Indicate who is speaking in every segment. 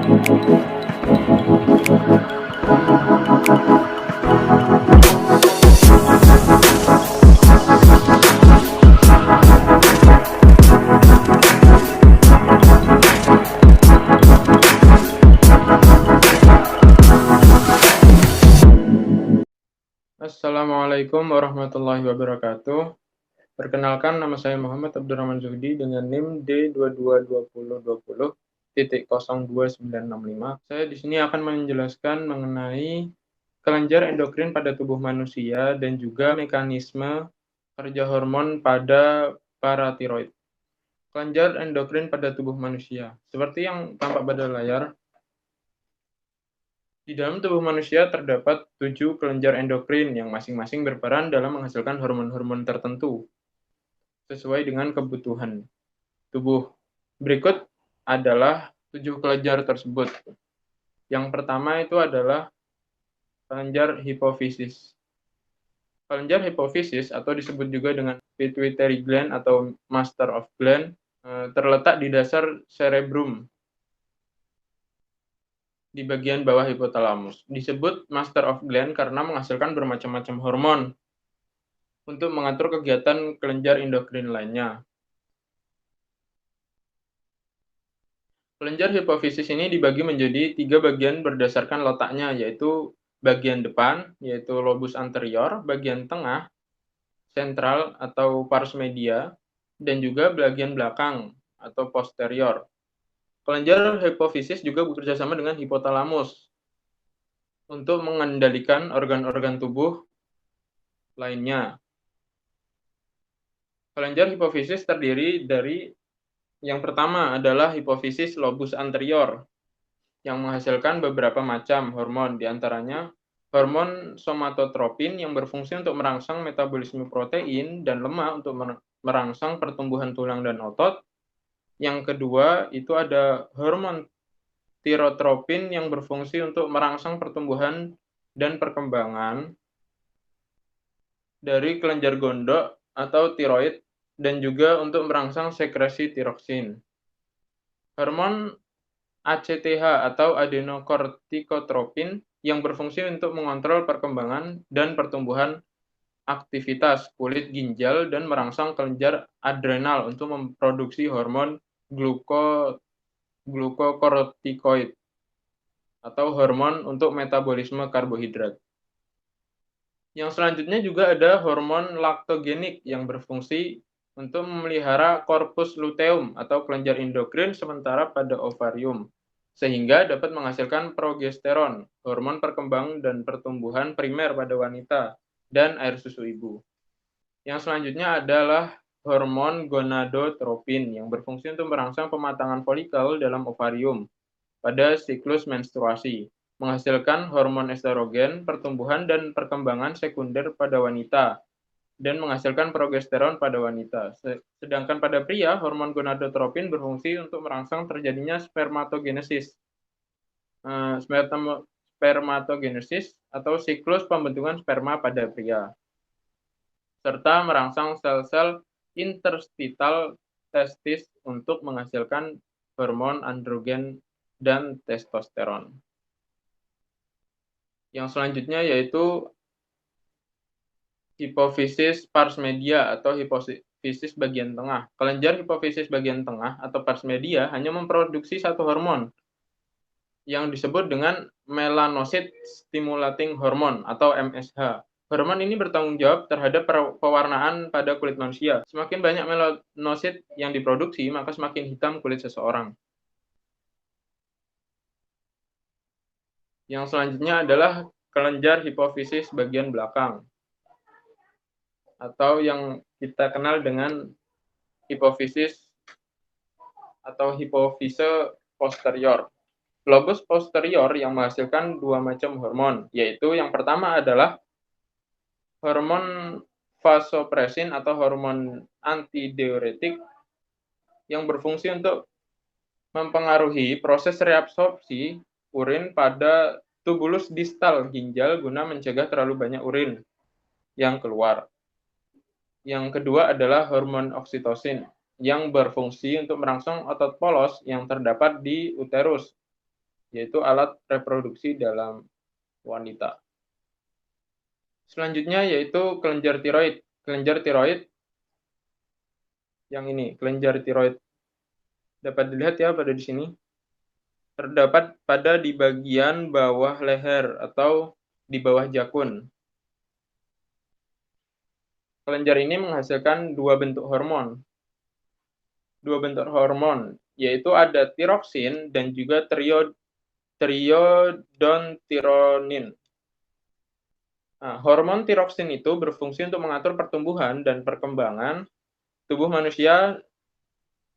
Speaker 1: Assalamualaikum warahmatullahi wabarakatuh. Perkenalkan, nama saya Muhammad Abdurrahman Zuhdi dengan NIM D222020.02965. Saya di sini akan menjelaskan mengenai kelenjar endokrin pada tubuh manusia dan juga mekanisme kerja hormon pada paratiroid. Kelenjar endokrin pada tubuh manusia. Seperti yang tampak pada layar, di dalam tubuh manusia terdapat 7 kelenjar endokrin yang masing-masing berperan dalam menghasilkan hormon-hormon tertentu sesuai dengan kebutuhan tubuh. Berikut adalah 7 kelenjar tersebut. Yang pertama itu adalah kelenjar hipofisis. Kelenjar hipofisis atau disebut juga dengan pituitary gland atau master of gland terletak di dasar cerebrum di bagian bawah hipotalamus. Disebut master of gland karena menghasilkan bermacam-macam hormon untuk mengatur kegiatan kelenjar endokrin lainnya. Kelenjar hipofisis ini dibagi menjadi 3 bagian berdasarkan letaknya, yaitu bagian depan, yaitu lobus anterior, bagian tengah, sentral atau pars media, dan juga bagian belakang atau posterior. Kelenjar hipofisis juga bekerja sama dengan hipotalamus untuk mengendalikan organ-organ tubuh lainnya. Kelenjar hipofisis terdiri dari yang pertama adalah hipofisis lobus anterior yang menghasilkan beberapa macam hormon, diantaranya hormon somatotropin yang berfungsi untuk merangsang metabolisme protein dan lemak untuk merangsang pertumbuhan tulang dan otot. Yang kedua itu ada hormon tirotropin yang berfungsi untuk merangsang pertumbuhan dan perkembangan dari kelenjar gondok atau tiroid dan juga untuk merangsang sekresi tiroksin. Hormon ACTH atau adenokortikotropin yang berfungsi untuk mengontrol perkembangan dan pertumbuhan aktivitas kulit ginjal dan merangsang kelenjar adrenal untuk memproduksi hormon glukokortikoid atau hormon untuk metabolisme karbohidrat. Yang selanjutnya juga ada hormon laktogenik yang berfungsi untuk memelihara korpus luteum atau kelenjar endokrin sementara pada ovarium, sehingga dapat menghasilkan progesteron, hormon perkembang dan pertumbuhan primer pada wanita, dan air susu ibu. Yang selanjutnya adalah hormon gonadotropin yang berfungsi untuk merangsang pematangan folikel dalam ovarium pada siklus menstruasi, menghasilkan hormon estrogen, pertumbuhan dan perkembangan sekunder pada wanita, dan menghasilkan progesteron pada wanita. Sedangkan pada pria, hormon gonadotropin berfungsi untuk merangsang terjadinya spermatogenesis. Spermatogenesis atau siklus pembentukan sperma pada pria, serta merangsang sel-sel interstital testis untuk menghasilkan hormon androgen dan testosteron. Yang selanjutnya yaitu hipofisis pars media atau hipofisis bagian tengah. Kelenjar hipofisis bagian tengah atau pars media hanya memproduksi satu hormon yang disebut dengan melanocyte stimulating hormone atau MSH. Hormon ini bertanggung jawab terhadap pewarnaan pada kulit manusia. Semakin banyak melanosit yang diproduksi, maka semakin hitam kulit seseorang. Yang selanjutnya adalah kelenjar hipofisis bagian belakang, atau yang kita kenal dengan hipofisis atau hipofise posterior. Lobus posterior yang menghasilkan 2 macam hormon, yaitu yang pertama adalah hormon vasopresin atau hormon antidiuretik yang berfungsi untuk mempengaruhi proses reabsorpsi urin pada tubulus distal ginjal guna mencegah terlalu banyak urin yang keluar. Yang kedua adalah hormon oksitosin yang berfungsi untuk merangsang otot polos yang terdapat di uterus yaitu alat reproduksi dalam wanita. Selanjutnya yaitu kelenjar tiroid. Kelenjar tiroid yang ini, kelenjar tiroid dapat dilihat ya pada di sini. Terdapat pada di bagian bawah leher atau di bawah jakun. Kelenjar ini menghasilkan dua bentuk hormon. Dua bentuk hormon, yaitu ada tiroksin dan juga triodontironin. Nah, hormon tiroksin itu berfungsi untuk mengatur pertumbuhan dan perkembangan tubuh manusia,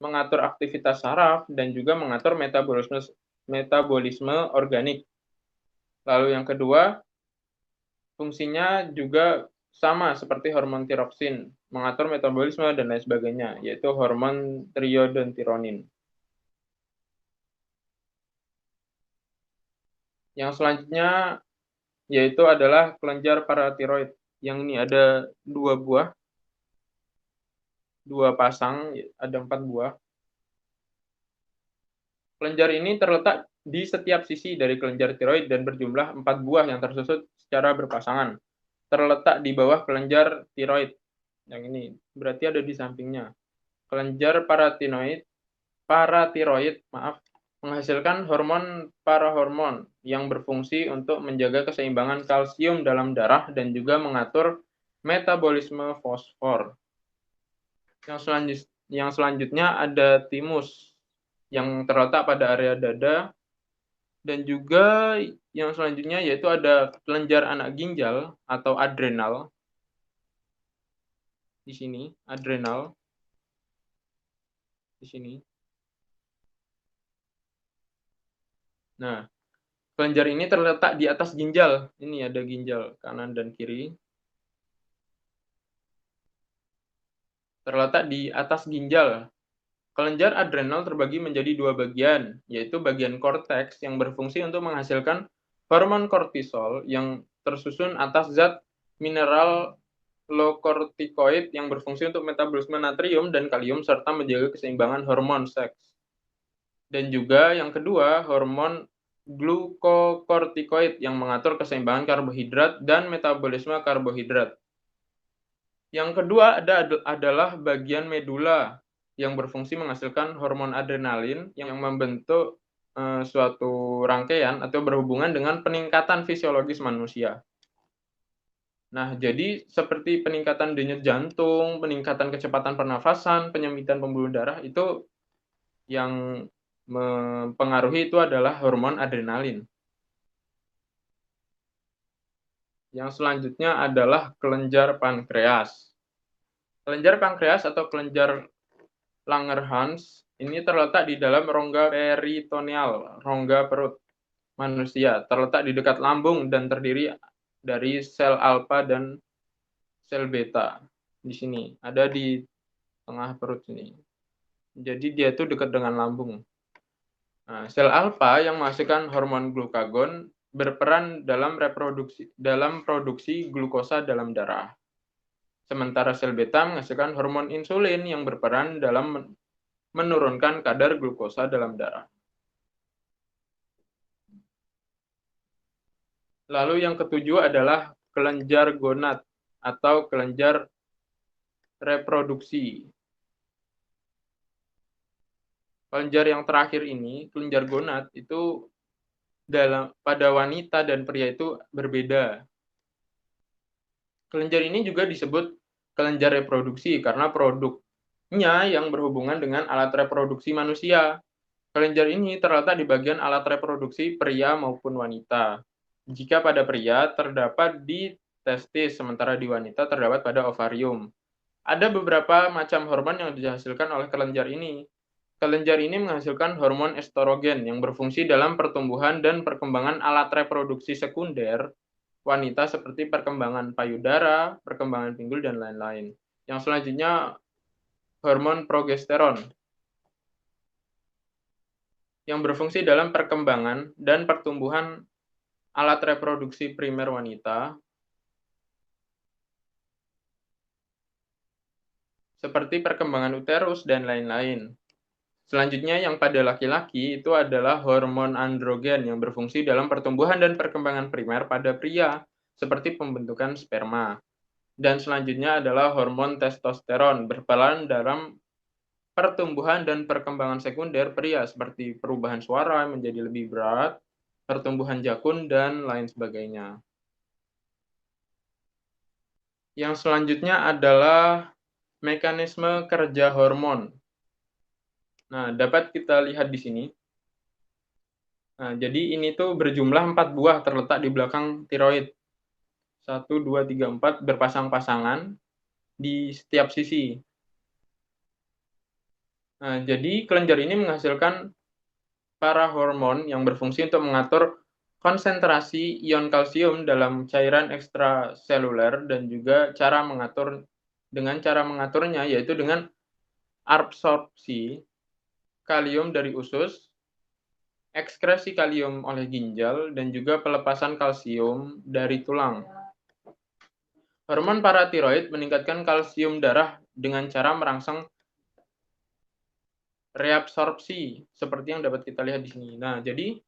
Speaker 1: mengatur aktivitas saraf, dan juga mengatur metabolisme organik. Lalu yang kedua, fungsinya juga sama seperti hormon tiroksin, mengatur metabolisme dan lain sebagainya, yaitu hormon triodontironin. Yang selanjutnya yaitu adalah kelenjar paratiroid. Yang ini ada dua pasang, ada 4 buah. Kelenjar ini terletak di setiap sisi dari kelenjar tiroid dan berjumlah 4 buah yang tersusun secara berpasangan. Terletak di bawah kelenjar tiroid. Yang ini berarti ada di sampingnya. Kelenjar paratiroid, menghasilkan hormon parahormon yang berfungsi untuk menjaga keseimbangan kalsium dalam darah dan juga mengatur metabolisme fosfor. Yang selanjutnya ada timus yang terletak pada area dada, dan juga yang selanjutnya yaitu ada kelenjar anak ginjal atau adrenal. Di sini, adrenal. Di sini. Nah, kelenjar ini terletak di atas ginjal. Ini ada ginjal kanan dan kiri. Terletak di atas ginjal. Kelenjar adrenal terbagi menjadi 2 bagian, yaitu bagian korteks yang berfungsi untuk menghasilkan hormon kortisol yang tersusun atas zat mineral lokortikoid yang berfungsi untuk metabolisme natrium dan kalium serta menjaga keseimbangan hormon seks. Dan juga yang kedua, hormon glukokortikoid yang mengatur keseimbangan karbohidrat dan metabolisme karbohidrat. Yang kedua adalah bagian medula yang berfungsi menghasilkan hormon adrenalin yang membentuk suatu rangkaian atau berhubungan dengan peningkatan fisiologis manusia. Nah, jadi seperti peningkatan denyut jantung, peningkatan kecepatan pernafasan, penyempitan pembuluh darah, itu yang mempengaruhi itu adalah hormon adrenalin. Yang selanjutnya adalah kelenjar pankreas. Kelenjar pankreas atau kelenjar Langerhans ini terletak di dalam rongga peritoneal, rongga perut manusia, terletak di dekat lambung dan terdiri dari sel alfa dan sel beta. Di sini, ada di tengah perut ini. Jadi dia itu dekat dengan lambung. Nah, sel alfa yang menghasilkan hormon glukagon berperan dalam produksi glukosa dalam darah. Sementara sel beta menghasilkan hormon insulin yang berperan dalam menurunkan kadar glukosa dalam darah. Lalu yang ketujuh adalah kelenjar gonad atau kelenjar reproduksi. Kelenjar yang terakhir ini, kelenjar gonad, itu pada wanita dan pria itu berbeda. Kelenjar ini juga disebut kelenjar reproduksi karena produknya yang berhubungan dengan alat reproduksi manusia. Kelenjar ini terletak di bagian alat reproduksi pria maupun wanita. Jika pada pria terdapat di testis, sementara di wanita terdapat pada ovarium. Ada beberapa macam hormon yang dihasilkan oleh kelenjar ini. Kelenjar ini menghasilkan hormon estrogen yang berfungsi dalam pertumbuhan dan perkembangan alat reproduksi sekunder wanita seperti perkembangan payudara, perkembangan pinggul, dan lain-lain. Yang selanjutnya, hormon progesteron yang berfungsi dalam perkembangan dan pertumbuhan alat reproduksi primer wanita, seperti perkembangan uterus dan lain-lain. Selanjutnya yang pada laki-laki itu adalah hormon androgen yang berfungsi dalam pertumbuhan dan perkembangan primer pada pria, seperti pembentukan sperma. Dan selanjutnya adalah hormon testosteron berperan dalam pertumbuhan dan perkembangan sekunder pria, seperti perubahan suara menjadi lebih berat, pertumbuhan jakun, dan lain sebagainya. Yang selanjutnya adalah mekanisme kerja hormon. Nah, dapat kita lihat di sini. Nah, jadi ini tuh berjumlah 4 buah terletak di belakang tiroid. 1, 2, 3, 4 berpasang-pasangan di setiap sisi. Nah, jadi kelenjar ini menghasilkan para hormon yang berfungsi untuk mengatur konsentrasi ion kalsium dalam cairan ekstraseluler dan juga cara mengaturnya yaitu dengan absorpsi kalium dari usus, ekskresi kalium oleh ginjal, dan juga pelepasan kalsium dari tulang. Hormon paratiroid meningkatkan kalsium darah dengan cara merangsang reabsorpsi, seperti yang dapat kita lihat di sini. Nah, jadi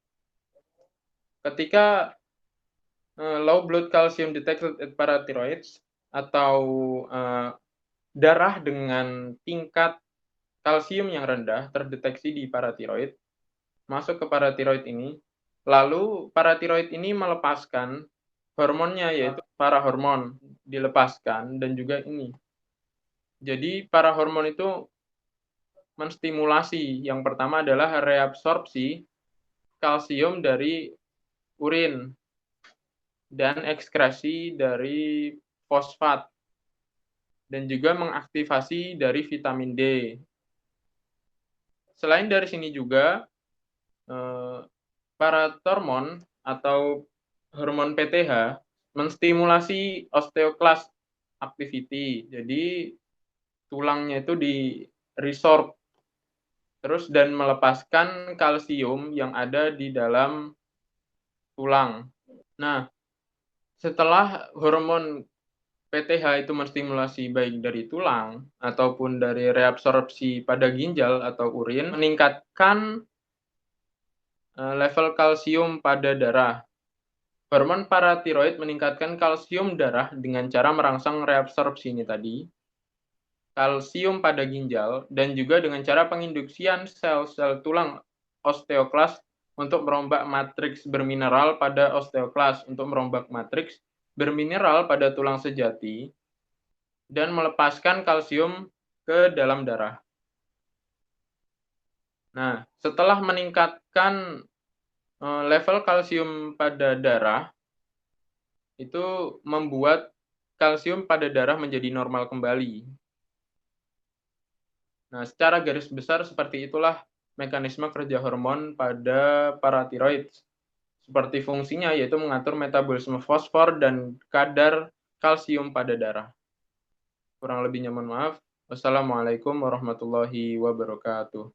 Speaker 1: ketika low blood calcium detected at parathyroids atau darah dengan tingkat kalsium yang rendah terdeteksi di paratiroid, masuk ke paratiroid ini, lalu paratiroid ini melepaskan hormonnya, yaitu para hormon dilepaskan dan juga ini. Jadi para hormon itu menstimulasi, yang pertama adalah reabsorpsi kalsium dari urin dan ekskresi dari fosfat dan juga mengaktifasi dari vitamin D. Selain dari sini juga parathormon atau hormon PTH menstimulasi osteoclast activity. Jadi tulangnya itu di-resorb terus dan melepaskan kalsium yang ada di dalam tulang. Nah, setelah hormon PTH itu menstimulasi baik dari tulang ataupun dari reabsorpsi pada ginjal atau urin, meningkatkan level kalsium pada darah. Hormon paratiroid meningkatkan kalsium darah dengan cara merangsang reabsorpsi ini tadi, kalsium pada ginjal, dan juga dengan cara penginduksian sel-sel tulang osteoklas untuk merombak matriks bermineral pada osteoklas, untuk merombak matriks bermineral pada tulang sejati, dan melepaskan kalsium ke dalam darah. Nah, setelah meningkatkan level kalsium pada darah, itu membuat kalsium pada darah menjadi normal kembali. Nah, secara garis besar seperti itulah mekanisme kerja hormon pada paratiroid. Seperti fungsinya yaitu mengatur metabolisme fosfor dan kadar kalsium pada darah. Kurang lebihnya mohon maaf. Wassalamualaikum warahmatullahi wabarakatuh.